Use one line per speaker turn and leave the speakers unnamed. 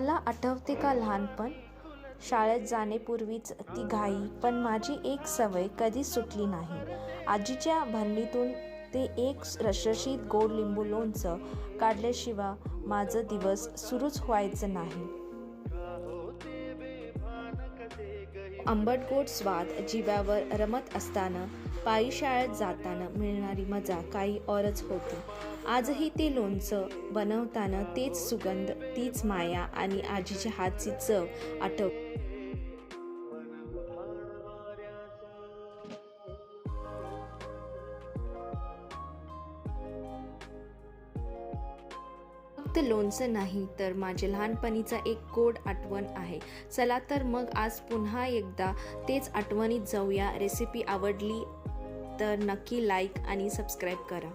मला आठवते का लहानपण, शाळेत जाण्यापूर्वीच ती घाई, पण माझी एक सवय कधीच सुटली नाही. आजीच्या भरणीतून ते एक रसरशीत गोड लिंबू लोणचं काढल्याशिवाय माझा दिवस सुरूच व्हायचं नाही. आंबट गोड स्वाद जिभेवर रमत असताना, पायी शाळेत जाताना मिळणारी मजा काही औरच होती. आजही ते लोणचं बनवताना तेच सुगंध, तीच माया आणि आजीच्या हातची चव आठवते. फक्त लोणचं नाही तर माझ्या लहानपणीचा एक गोड आठवण आहे. चला तर मग आज पुन्हा एकदा तेच आठवणीत जाऊया. रेसिपी आवडली तर नक्की लाईक आणि सबस्क्राईब करा.